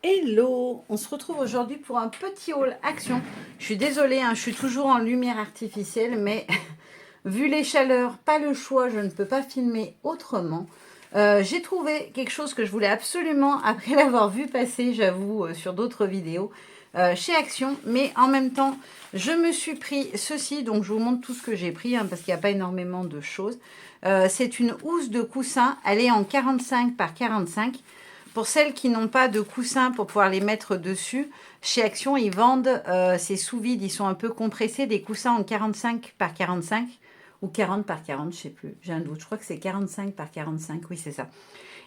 Hello, on se retrouve aujourd'hui pour un petit haul action. Je suis désolée, hein, je suis toujours en lumière artificielle, mais vu les chaleurs, pas le choix, je ne peux pas filmer autrement. J'ai trouvé quelque chose que je voulais absolument, après l'avoir vu passer, j'avoue, sur d'autres vidéos, chez Action, mais en même temps, je me suis pris ceci, donc je vous montre tout ce que j'ai pris, hein, parce qu'il n'y a pas énormément de choses. C'est une housse de coussin, elle est en 45 par 45. Pour celles qui n'ont pas de coussin pour pouvoir les mettre dessus, chez Action, ils vendent ces sous-vides. Ils sont un peu compressés, des coussins en 45 par 45 ou 40 par 40, je ne sais plus. J'ai un doute. Je crois que c'est 45 par 45. Oui, c'est ça.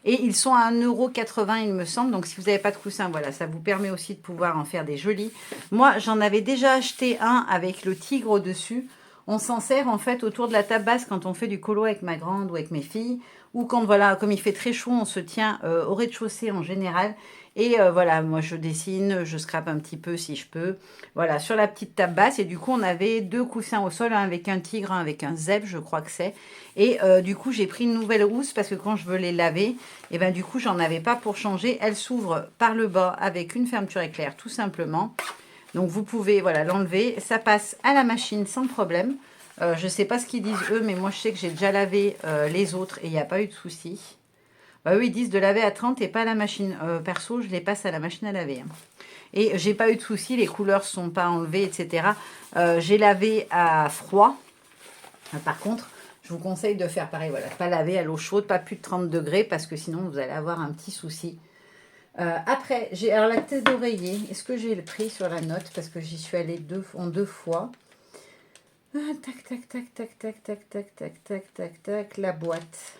Et ils sont à 1,80 €, il me semble. Donc, si vous n'avez pas de coussin, voilà, ça vous permet aussi de pouvoir en faire des jolis. Moi, j'en avais déjà acheté un avec le tigre au-dessus. On s'en sert en fait autour de la table basse quand on fait du colo avec ma grande ou avec mes filles. Ou quand, voilà, comme il fait très chaud, on se tient au rez-de-chaussée en général. Et voilà, moi je dessine, je scrape un petit peu si je peux. Voilà, sur la petite table basse. Et du coup, on avait deux coussins au sol, un avec un tigre, un avec un zèbre, je crois que c'est. Et du coup, j'ai pris une nouvelle housse parce que quand je veux les laver, et ben du coup, j'en avais pas pour changer. Elle s'ouvre par le bas avec une fermeture éclair, tout simplement. Donc, vous pouvez voilà l'enlever. Ça passe à la machine sans problème. Je ne sais pas ce qu'ils disent eux, mais moi, je sais que j'ai déjà lavé les autres et il n'y a pas eu de souci. Bah, eux, ils disent de laver à 30 et pas à la machine. Perso, je les passe à la machine à laver, hein. Et j'ai pas eu de souci, les couleurs sont pas enlevées, etc. J'ai lavé à froid. Par contre, je vous conseille de faire pareil, voilà, pas laver à l'eau chaude, pas plus de 30 degrés, parce que sinon vous allez avoir un petit souci. Après, j'ai alors la tête d'oreiller. Est-ce que j'ai le prix sur la note? Parce que j'y suis allée en deux fois. Tac, tac, tac, tac, tac, tac, tac, tac, tac, tac, tac, la boîte.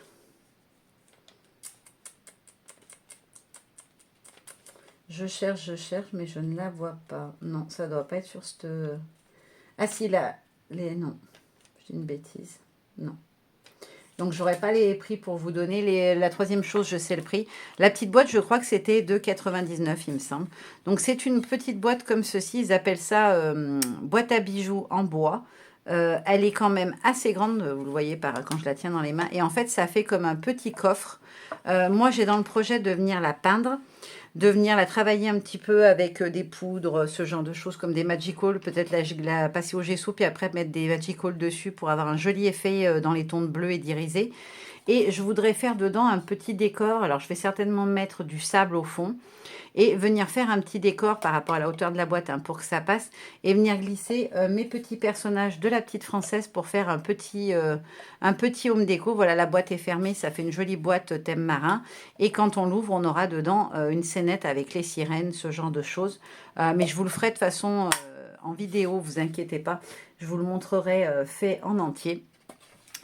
Je cherche, mais je ne la vois pas. Non, ça doit pas être sur cette... Ah si, là, non, j'ai une bêtise. Non. Donc, j'aurais pas les prix pour vous donner. La troisième chose, je sais le prix. La petite boîte, je crois que c'était 2,99 €, il me semble. Donc, c'est une petite boîte comme ceci. Ils appellent ça boîte à bijoux en bois. Elle est quand même assez grande, vous le voyez quand je la tiens dans les mains. Et en fait, ça fait comme un petit coffre. Moi, j'ai dans le projet de venir la peindre, de venir la travailler un petit peu avec des poudres, ce genre de choses, comme des Magical, peut-être la passer au gesso, puis après mettre des Magical dessus pour avoir un joli effet dans les tons de bleu et d'irisé. Et je voudrais faire dedans un petit décor. Alors, je vais certainement mettre du sable au fond et venir faire un petit décor par rapport à la hauteur de la boîte, hein, pour que ça passe, et venir glisser mes petits personnages de la petite française pour faire un petit home déco. Voilà, la boîte est fermée, ça fait une jolie boîte thème marin, et quand on l'ouvre, on aura dedans une scénette avec les sirènes, ce genre de choses. Mais je vous le ferai de façon en vidéo, vous inquiétez pas, je vous le montrerai fait en entier,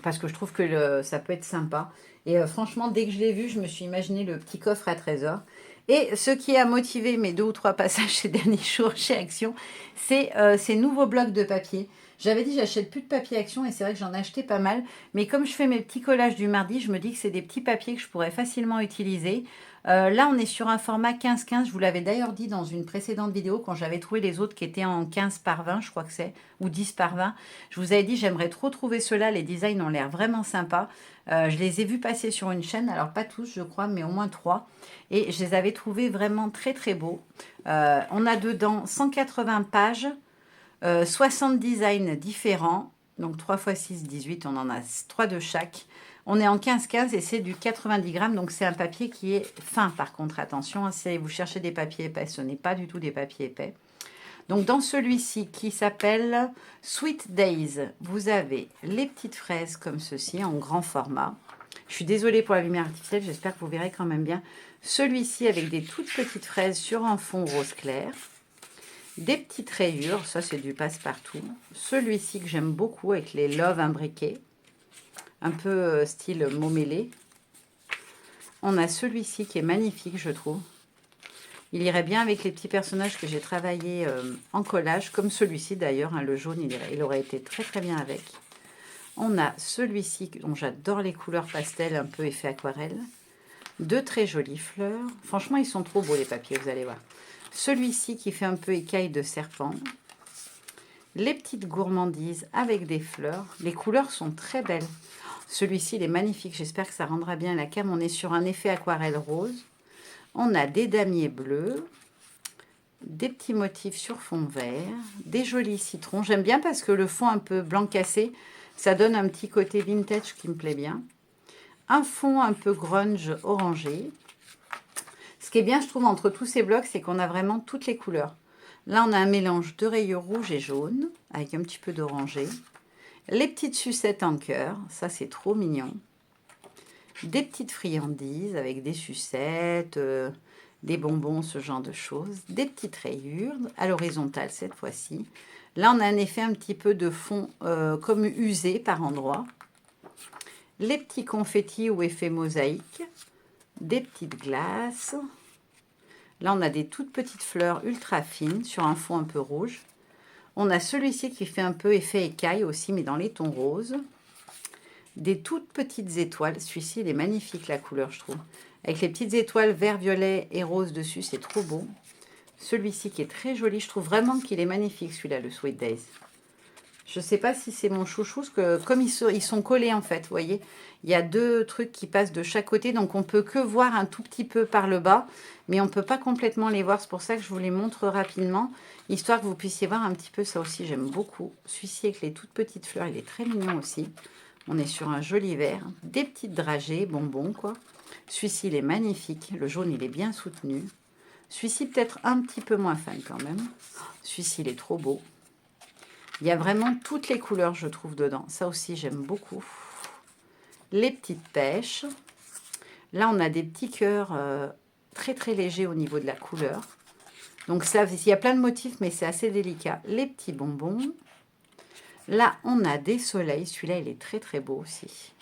parce que je trouve que ça peut être sympa. Et franchement, dès que je l'ai vu, je me suis imaginé le petit coffre à trésor. Et ce qui a motivé mes 2 ou 3 passages ces derniers jours chez Action, c'est ces nouveaux blocs de papier. J'avais dit j'achète plus de papier Action et c'est vrai que j'en ai acheté pas mal. Mais comme je fais mes petits collages du mardi, je me dis que c'est des petits papiers que je pourrais facilement utiliser. Là, on est sur un format 15-15. Je vous l'avais d'ailleurs dit dans une précédente vidéo quand j'avais trouvé les autres qui étaient en 15 par 20, je crois que c'est, ou 10 par 20. Je vous avais dit j'aimerais trop trouver ceux-là. Les designs ont l'air vraiment sympas. Je les ai vus passer sur une chaîne, alors pas tous je crois, mais au moins 3. Et je les avais trouvés vraiment très très beaux. On a dedans 180 pages, 60 designs différents. Donc 3 x 6, 18, on en a 3 de chaque. On est en 15-15 et c'est du 90 grammes. Donc c'est un papier qui est fin par contre. Attention, hein, si vous cherchez des papiers épais, ce n'est pas du tout des papiers épais. Donc dans celui-ci qui s'appelle Sweet Days, vous avez les petites fraises comme ceci en grand format. Je suis désolée pour la lumière artificielle, j'espère que vous verrez quand même bien. Celui-ci avec des toutes petites fraises sur un fond rose clair. Des petites rayures, ça c'est du passe-partout. Celui-ci que j'aime beaucoup avec les Love imbriqués, un peu style mot mêlé. On a celui-ci qui est magnifique, je trouve. Il irait bien avec les petits personnages que j'ai travaillés en collage, comme celui-ci d'ailleurs, hein, le jaune, il aurait été très très bien avec. On a celui-ci, dont j'adore les couleurs pastel, un peu effet aquarelle. Deux très jolies fleurs. Franchement, ils sont trop beaux les papiers, vous allez voir. Celui-ci qui fait un peu écaille de serpent. Les petites gourmandises avec des fleurs. Les couleurs sont très belles. Celui-ci, il est magnifique. J'espère que ça rendra bien la cam. On est sur un effet aquarelle rose. On a des damiers bleus, des petits motifs sur fond vert, des jolis citrons. J'aime bien parce que le fond un peu blanc cassé, ça donne un petit côté vintage qui me plaît bien. Un fond un peu grunge orangé. Ce qui est bien, je trouve, entre tous ces blocs, c'est qu'on a vraiment toutes les couleurs. Là, on a un mélange de rayures rouge et jaune, avec un petit peu d'orangé. Les petites sucettes en cœur, ça c'est trop mignon. Des petites friandises avec des sucettes, des bonbons, ce genre de choses. Des petites rayures à l'horizontale cette fois-ci. Là, on a un effet un petit peu de fond comme usé par endroits. Les petits confettis ou effet mosaïque. Des petites glaces. Là, on a des toutes petites fleurs ultra fines sur un fond un peu rouge. On a celui-ci qui fait un peu effet écaille aussi, mais dans les tons roses. Des toutes petites étoiles. Celui-ci, il est magnifique, la couleur, je trouve. Avec les petites étoiles vert, violet et rose dessus, c'est trop beau. Celui-ci qui est très joli. Je trouve vraiment qu'il est magnifique, celui-là, le Sweet Days. Je ne sais pas si c'est mon chouchou, parce que comme ils sont collés, en fait, vous voyez. Il y a deux trucs qui passent de chaque côté, donc on peut que voir un tout petit peu par le bas, mais on ne peut pas complètement les voir. C'est pour ça que je vous les montre rapidement, histoire que vous puissiez voir un petit peu. Ça aussi, j'aime beaucoup. Celui-ci avec les toutes petites fleurs, il est très mignon aussi. On est sur un joli vert. Des petites dragées, bonbons, quoi. Celui-ci, il est magnifique. Le jaune, il est bien soutenu. Celui-ci, peut-être un petit peu moins fan quand même. Celui-ci, il est trop beau. Il y a vraiment toutes les couleurs, je trouve, dedans. Ça aussi, j'aime beaucoup. Les petites pêches. Là, on a des petits cœurs très, très légers au niveau de la couleur. Donc, ça, il y a plein de motifs, mais c'est assez délicat. Les petits bonbons. Là, on a des soleils. Celui-là, il est très, très beau aussi.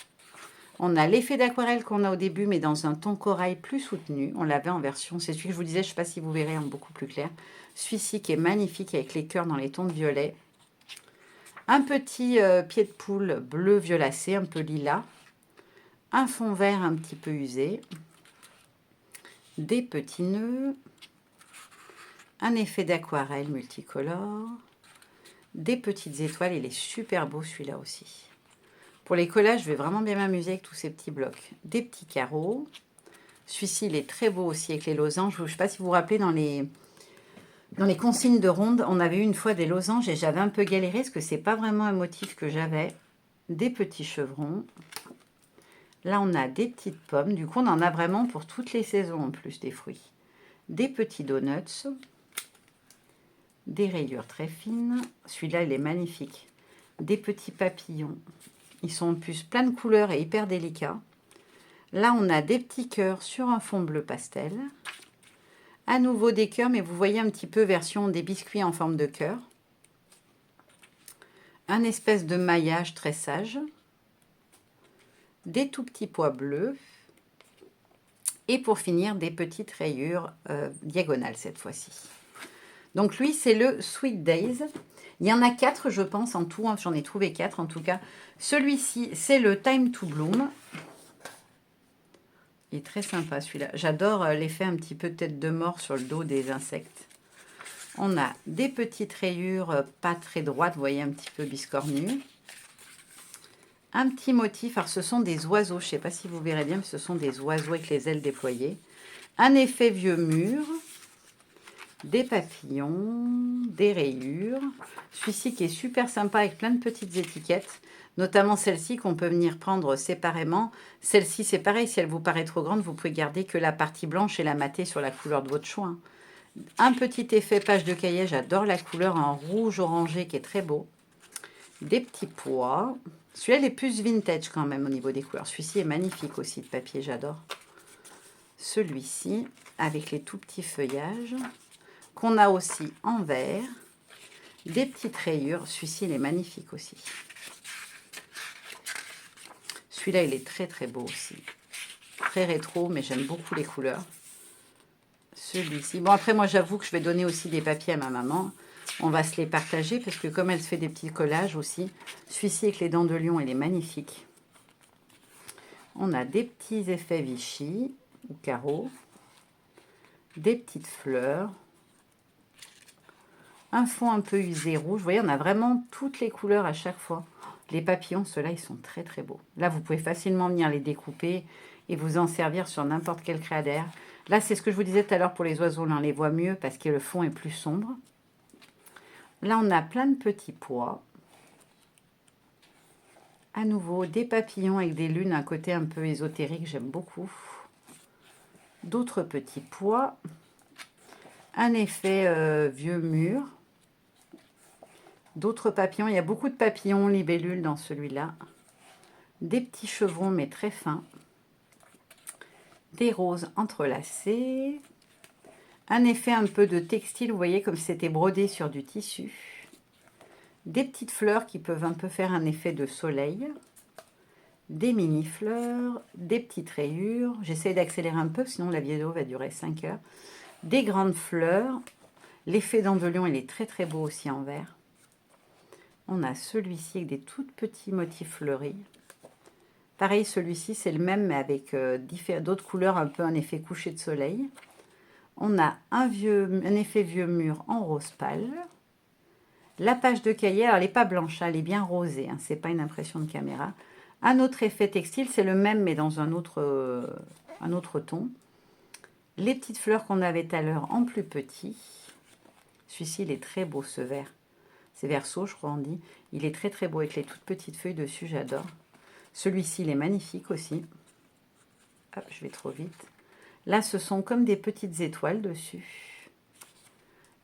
On a l'effet d'aquarelle qu'on a au début, mais dans un ton corail plus soutenu. On l'avait en version, c'est celui que je vous disais, je ne sais pas si vous verrez, en beaucoup plus clair. Celui-ci qui est magnifique avec les cœurs dans les tons de violet. Un petit pied de poule bleu violacé, un peu lilas. Un fond vert un petit peu usé. Des petits nœuds. Un effet d'aquarelle multicolore. Des petites étoiles. Il est super beau celui-là aussi. Pour les collages, je vais vraiment bien m'amuser avec tous ces petits blocs. Des petits carreaux. Celui-ci, il est très beau aussi avec les losanges. Je ne sais pas si vous vous rappelez, dans les consignes de ronde, on avait eu une fois des losanges et j'avais un peu galéré parce que ce n'est pas vraiment un motif que j'avais. Des petits chevrons. Là, on a des petites pommes. Du coup, on en a vraiment pour toutes les saisons en plus des fruits. Des petits donuts. Des rayures très fines. Celui-là, il est magnifique. Des petits papillons. Ils sont en plus plein de couleurs et hyper délicats. Là, on a des petits cœurs sur un fond bleu pastel. À nouveau des cœurs, mais vous voyez un petit peu version des biscuits en forme de cœur. Un espèce de maillage très sage. Des tout petits pois bleus. Et pour finir, des petites rayures diagonales cette fois-ci. Donc lui, c'est le Sweet Days. Il y en a 4, je pense, en tout. J'en ai trouvé 4 en tout cas. Celui-ci, c'est le Time to Bloom. Il est très sympa celui-là. J'adore l'effet un petit peu tête de mort sur le dos des insectes. On a des petites rayures pas très droites, vous voyez, un petit peu biscornues. Un petit motif, alors ce sont des oiseaux, je ne sais pas si vous verrez bien, mais ce sont des oiseaux avec les ailes déployées. Un effet vieux mur, des papillons, des rayures. Celui-ci qui est super sympa avec plein de petites étiquettes, notamment celle-ci qu'on peut venir prendre séparément. Celle-ci, c'est pareil, si elle vous paraît trop grande, vous pouvez garder que la partie blanche et la mater sur la couleur de votre choix. Un petit effet page de cahier, j'adore la couleur en rouge orangé qui est très beau. Des petits pois. Celui-là, il est plus vintage quand même au niveau des couleurs. Celui-ci est magnifique aussi de papier, j'adore. Celui-ci, avec les tout petits feuillages, qu'on a aussi en vert. Des petites rayures. Celui-ci, il est magnifique aussi. Celui-là, il est très très beau aussi. Très rétro, mais j'aime beaucoup les couleurs. Celui-ci. Bon, après, moi, j'avoue que je vais donner aussi des papiers à ma maman. On va se les partager parce que comme elle se fait des petits collages aussi, celui-ci avec les dents de lion, il est magnifique. On a des petits effets Vichy ou carreaux, des petites fleurs, un fond un peu usé rouge. Vous voyez, on a vraiment toutes les couleurs à chaque fois. Les papillons, ceux-là, ils sont très très beaux. Là, vous pouvez facilement venir les découper et vous en servir sur n'importe quel créader. Là, c'est ce que je vous disais tout à l'heure pour les oiseaux. Là, on les voit mieux parce que le fond est plus sombre. Là, on a plein de petits pois. À nouveau, des papillons avec des lunes, un côté un peu ésotérique, j'aime beaucoup. D'autres petits pois. Un effet vieux mur. D'autres papillons. Il y a beaucoup de papillons libellules dans celui-là. Des petits chevrons, mais très fins. Des roses entrelacées. Un effet un peu de textile, vous voyez, comme si c'était brodé sur du tissu. Des petites fleurs qui peuvent un peu faire un effet de soleil. Des mini-fleurs, des petites rayures. J'essaie d'accélérer un peu, sinon la vidéo va durer 5 heures. Des grandes fleurs. L'effet d'Andelion, il est très très beau aussi en vert. On a celui-ci avec des tout petits motifs fleuris. Pareil, celui-ci, c'est le même, mais avec d'autres couleurs, un peu un effet coucher de soleil. On a un effet vieux mur en rose pâle. La page de cahier, alors elle n'est pas blanche, elle est bien rosée, hein, ce n'est pas une impression de caméra. Un autre effet textile, c'est le même, mais dans un autre ton. Les petites fleurs qu'on avait tout à l'heure en plus petit. Celui-ci, il est très beau, ce vert. C'est verso, je crois on dit. Il est très très beau avec les toutes petites feuilles dessus, j'adore. Celui-ci, il est magnifique aussi. Hop, je vais trop vite. Là, ce sont comme des petites étoiles dessus.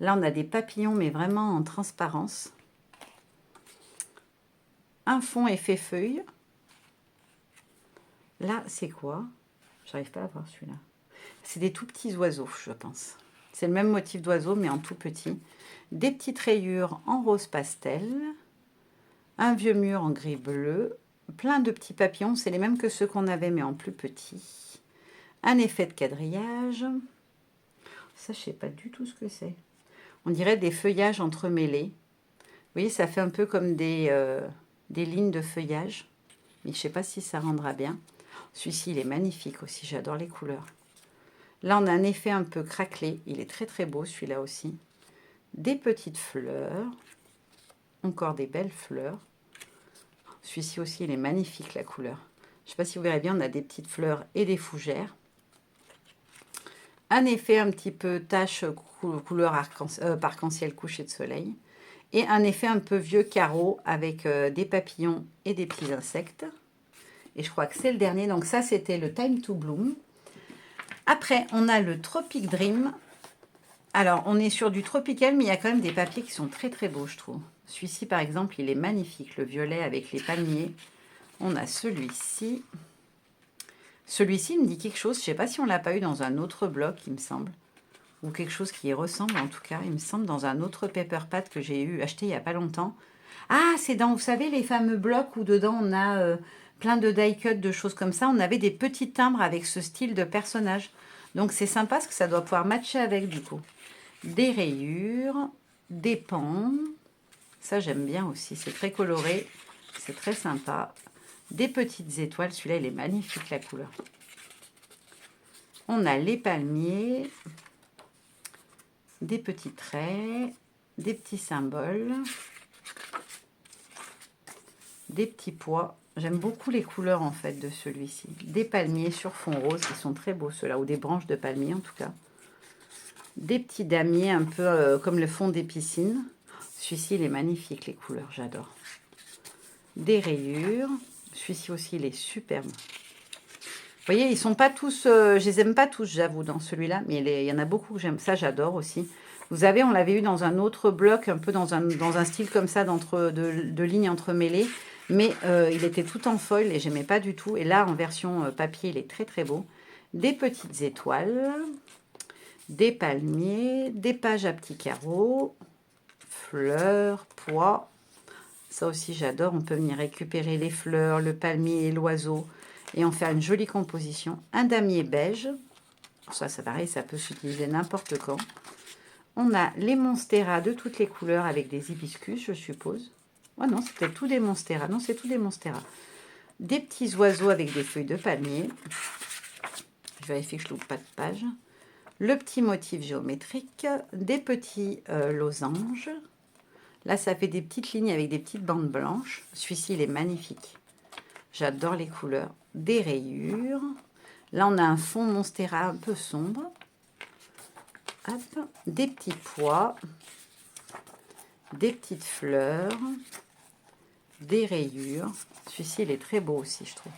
Là, on a des papillons, mais vraiment en transparence. Un fond effet feuille. Là, c'est quoi? J'arrive pas à voir celui-là. C'est des tout petits oiseaux, je pense. C'est le même motif d'oiseau, mais en tout petit. Des petites rayures en rose pastel. Un vieux mur en gris bleu. Plein de petits papillons. C'est les mêmes que ceux qu'on avait, mais en plus petit. Un effet de quadrillage. Ça, je sais pas du tout ce que c'est. On dirait des feuillages entremêlés. Vous voyez, ça fait un peu comme des lignes de feuillage. Mais je sais pas si ça rendra bien. Celui-ci, il est magnifique aussi. J'adore les couleurs. Là, on a un effet un peu craquelé. Il est très très beau, celui-là aussi. Des petites fleurs. Encore des belles fleurs. Celui-ci aussi, il est magnifique, la couleur. Je ne sais pas si vous verrez bien, on a des petites fleurs et des fougères. Un effet un petit peu tache couleur arc-en-ciel couché de soleil. Et un effet un peu vieux carreau avec des papillons et des petits insectes. Et je crois que c'est le dernier. Donc ça, c'était le Time to Bloom. Après, on a le Tropic Dream. Alors, on est sur du tropical, mais il y a quand même des papiers qui sont très très beaux, je trouve. Celui-ci, par exemple, il est magnifique. Le violet avec les palmiers. On a celui-ci. Celui-ci me dit quelque chose. Je ne sais pas si on ne l'a pas eu dans un autre bloc, il me semble. Ou quelque chose qui y ressemble, en tout cas. Il me semble dans un autre paper pad que j'ai acheté il n'y a pas longtemps. Ah, c'est dans, vous savez, les fameux blocs où dedans on a plein de die cut, de choses comme ça. On avait des petits timbres avec ce style de personnage. Donc c'est sympa parce que ça doit pouvoir matcher avec du coup. Des rayures, des pans. Ça j'aime bien aussi, c'est très coloré. C'est très sympa. Des petites étoiles. Celui-là, il est magnifique, la couleur. On a les palmiers. Des petits traits. Des petits symboles. Des petits pois. J'aime beaucoup les couleurs, en fait, de celui-ci. Des palmiers sur fond rose. Ils sont très beaux, ceux-là. Ou des branches de palmiers, en tout cas. Des petits damiers, un peu comme le fond des piscines. Celui-ci, il est magnifique, les couleurs. J'adore. Des rayures. Celui-ci aussi, il est superbe. Vous voyez, ils sont pas tous... je les aime pas tous, j'avoue, dans celui-là. Mais il y en a beaucoup que j'aime. Ça, j'adore aussi. Vous avez, on l'avait eu dans un autre bloc, un peu dans un style comme ça, de lignes entremêlées. Mais il était tout en foil et j'aimais pas du tout. Et là, en version papier, il est très très beau. Des petites étoiles. Des palmiers. Des pages à petits carreaux. Fleurs, pois. Ça aussi, j'adore. On peut venir récupérer les fleurs, le palmier et l'oiseau et en faire une jolie composition. Un damier beige. Ça, c'est pareil, ça peut s'utiliser n'importe quand. On a les monstera de toutes les couleurs avec des hibiscus, je suppose. Oh non, c'est peut-être tout des monstera. Non, c'est tout des monstera. Des petits oiseaux avec des feuilles de palmier. Je vérifie que je ne loupe pas de page. Le petit motif géométrique. Des petits losanges. Là, ça fait des petites lignes avec des petites bandes blanches. Celui-ci, il est magnifique. J'adore les couleurs. Des rayures. Là, on a un fond Monstera un peu sombre. Hop, des petits pois, des petites fleurs, des rayures. Celui-ci, il est très beau aussi, je trouve.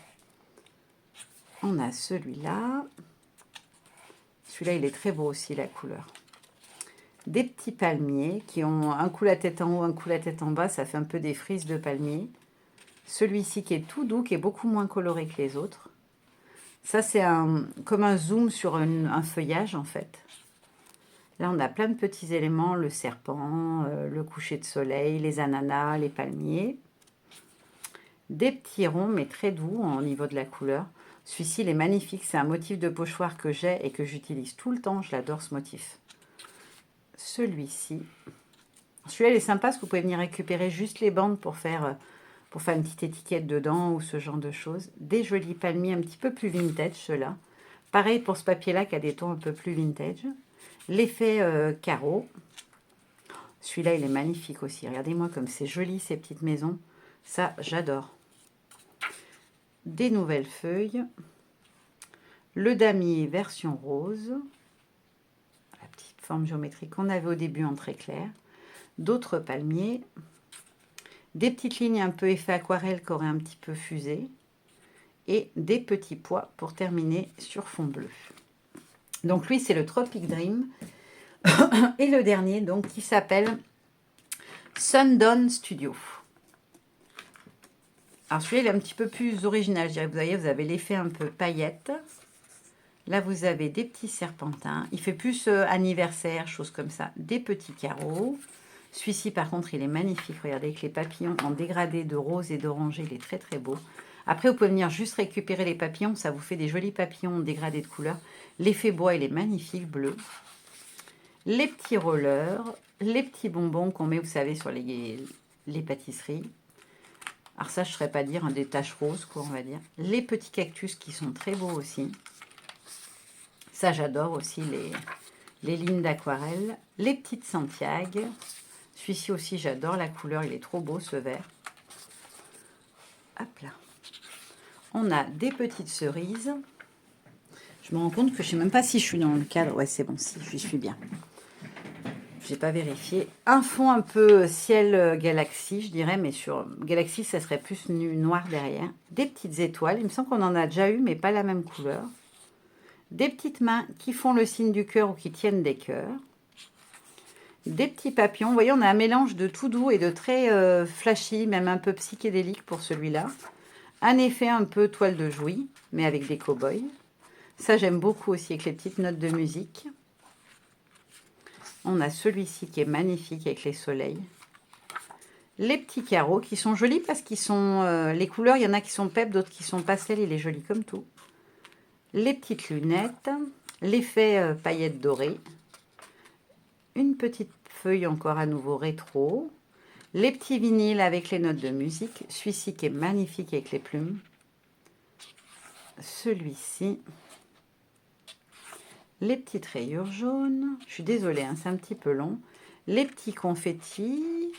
On a celui-là. Celui-là, il est très beau aussi, la couleur. Des petits palmiers qui ont un coup la tête en haut, un coup la tête en bas. Ça fait un peu des frises de palmiers. Celui-ci qui est tout doux, qui est beaucoup moins coloré que les autres. Ça, c'est comme un zoom sur un feuillage, en fait. Là, on a plein de petits éléments. Le serpent, le coucher de soleil, les ananas, les palmiers. Des petits ronds, mais très doux au niveau de la couleur. Celui-ci, il est magnifique. C'est un motif de pochoir que j'ai et que j'utilise tout le temps. Je l'adore, ce motif. Celui-ci. Celui-là, il est sympa parce que vous pouvez venir récupérer juste les bandes pour faire une petite étiquette dedans ou ce genre de choses. Des jolis palmiers un petit peu plus vintage, ceux-là. Pareil pour ce papier-là qui a des tons un peu plus vintage. L'effet carreau. Celui-là, il est magnifique aussi. Regardez-moi comme c'est joli, ces petites maisons. Ça, j'adore. Des nouvelles feuilles. Le damier version rose. La petite forme géométrique qu'on avait au début en très clair. D'autres palmiers. Des petites lignes un peu effet aquarelle qui auraient un petit peu fusé. Et des petits pois pour terminer sur fond bleu. Donc lui, c'est le Tropic Dream. Et le dernier, donc, qui s'appelle Sundawn Studio. Alors celui-là, il est un petit peu plus original. Je dirais, vous voyez, vous avez l'effet un peu paillette. Là, vous avez des petits serpentins. Il fait plus anniversaire, choses comme ça. Des petits carreaux. Celui-ci, par contre, il est magnifique. Regardez, avec les papillons en dégradé de rose et d'oranger. Il est très, très beau. Après, vous pouvez venir juste récupérer les papillons. Ça vous fait des jolis papillons dégradés de couleur. L'effet bois, il est magnifique, bleu. Les petits rollers. Les petits bonbons qu'on met, vous savez, sur les pâtisseries. Alors ça, je ne saurais pas dire, des taches roses, quoi, on va dire. Les petits cactus qui sont très beaux aussi. Ça, j'adore aussi, les lignes d'aquarelle. Les petites Santiago. Celui-ci aussi, j'adore la couleur. Il est trop beau, ce vert. Hop là. On a des petites cerises. Je me rends compte que je ne sais même pas si je suis dans le cadre. Ouais, c'est bon, si, je suis bien. Je n'ai pas vérifié. Un fond un peu ciel galaxie, je dirais, mais sur galaxie, ça serait plus noir derrière. Des petites étoiles. Il me semble qu'on en a déjà eu, mais pas la même couleur. Des petites mains qui font le signe du cœur ou qui tiennent des cœurs. Des petits papillons. Vous voyez, on a un mélange de tout doux et de très flashy, même un peu psychédélique pour celui-là. Un effet un peu toile de Jouy, mais avec des cow-boys. Ça, j'aime beaucoup aussi avec les petites notes de musique. On a celui-ci qui est magnifique avec les soleils. Les petits carreaux qui sont jolis parce qu'ils sont... les couleurs, il y en a qui sont pep, d'autres qui sont pastel. Il est joli comme tout. Les petites lunettes. L'effet paillettes dorées. Une petite feuille encore à nouveau rétro. Les petits vinyles avec les notes de musique. Celui-ci qui est magnifique avec les plumes. Celui-ci. Les petites rayures jaunes. Je suis désolée, hein, c'est un petit peu long. Les petits confettis.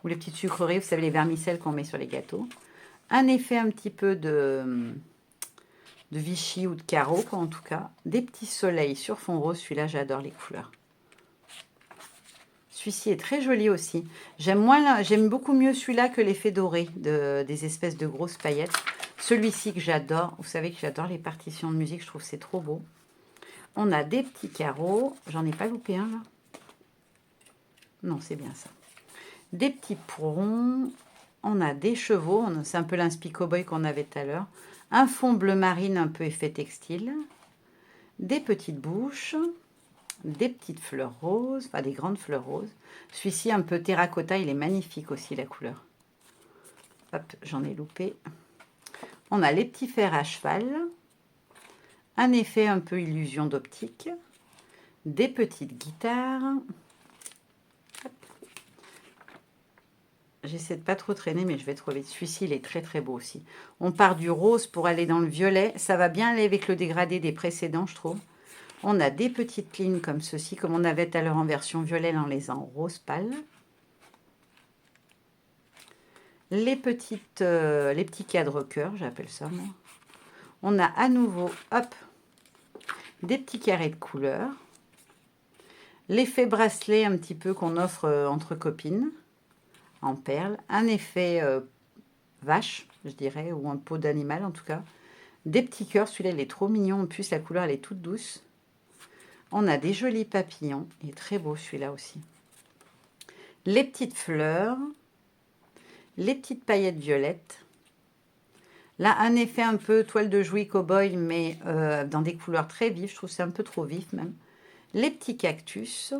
Ou les petites sucreries, vous savez, les vermicelles qu'on met sur les gâteaux. Un effet un petit peu de Vichy ou de carreau, quoi, en tout cas. Des petits soleils sur fond rose. Celui-là, j'adore les couleurs. Celui-ci est très joli aussi. J'aime beaucoup mieux celui-là que l'effet doré des espèces de grosses paillettes. Celui-ci que j'adore. Vous savez que j'adore les partitions de musique. Je trouve que c'est trop beau. On a des petits carreaux. J'en ai pas loupé un, là. Non, c'est bien ça. Des petits pourrons. On a des chevaux. C'est un peu l'inspi cow-boy qu'on avait tout à l'heure. Un fond bleu marine, un peu effet textile. Des petites bouches. Des petites fleurs roses. Enfin, des grandes fleurs roses. Celui-ci, un peu terracotta. Il est magnifique aussi, la couleur. Hop, j'en ai loupé. On a les petits fers à cheval. Un effet un peu illusion d'optique. Des petites guitares. J'essaie de pas trop traîner, mais je vais trop vite. Celui-ci, il est très très beau aussi. On part du rose pour aller dans le violet. Ça va bien aller avec le dégradé des précédents, je trouve. On a des petites lignes comme ceci, comme on avait tout à l'heure en version violet, dans les en rose pâle. Les petits cadres cœur, j'appelle ça moi. On a à nouveau, hop, des petits carrés de couleurs. L'effet bracelet un petit peu qu'on offre entre copines, en perles. Un effet vache, je dirais, ou un pot d'animal en tout cas. Des petits cœurs, celui-là il est trop mignon, en plus la couleur elle est toute douce. On a des jolis papillons, il est très beau celui-là aussi. Les petites fleurs, les petites paillettes violettes. Là, un effet un peu toile de Jouy cow-boy, mais dans des couleurs très vives. Je trouve que c'est un peu trop vif même. Les petits cactus.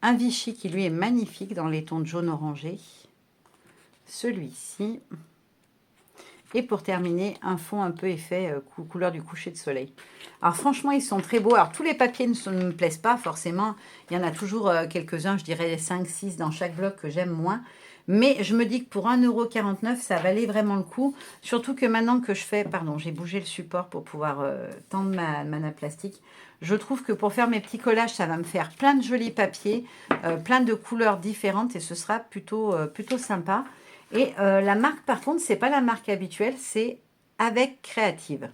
Un Vichy qui, lui, est magnifique dans les tons de jaune orangé. Celui-ci. Et pour terminer, un fond un peu effet couleur du coucher de soleil. Alors franchement, ils sont très beaux. Alors tous les papiers ne me plaisent pas forcément. Il y en a toujours quelques-uns, je dirais 5-6 dans chaque bloc que j'aime moins. Mais je me dis que pour 1,49 €, ça valait vraiment le coup. Surtout que maintenant que je fais... Pardon, j'ai bougé le support pour pouvoir tendre ma nappe plastique. Je trouve que pour faire mes petits collages, ça va me faire plein de jolis papiers, plein de couleurs différentes et ce sera plutôt sympa. Et la marque, par contre, c'est pas la marque habituelle, c'est Avec Créative.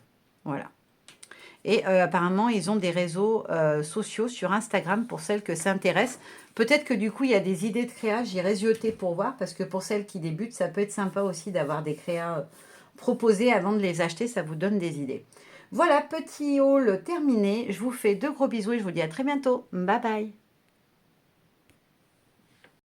Voilà. Et apparemment, ils ont des réseaux sociaux sur Instagram pour celles que ça intéresse. Peut-être que du coup, il y a des idées de créa. J'irai zioter pour voir parce que pour celles qui débutent, ça peut être sympa aussi d'avoir des créas proposées avant de les acheter. Ça vous donne des idées. Voilà, petit haul terminé. Je vous fais de gros bisous et je vous dis à très bientôt. Bye bye.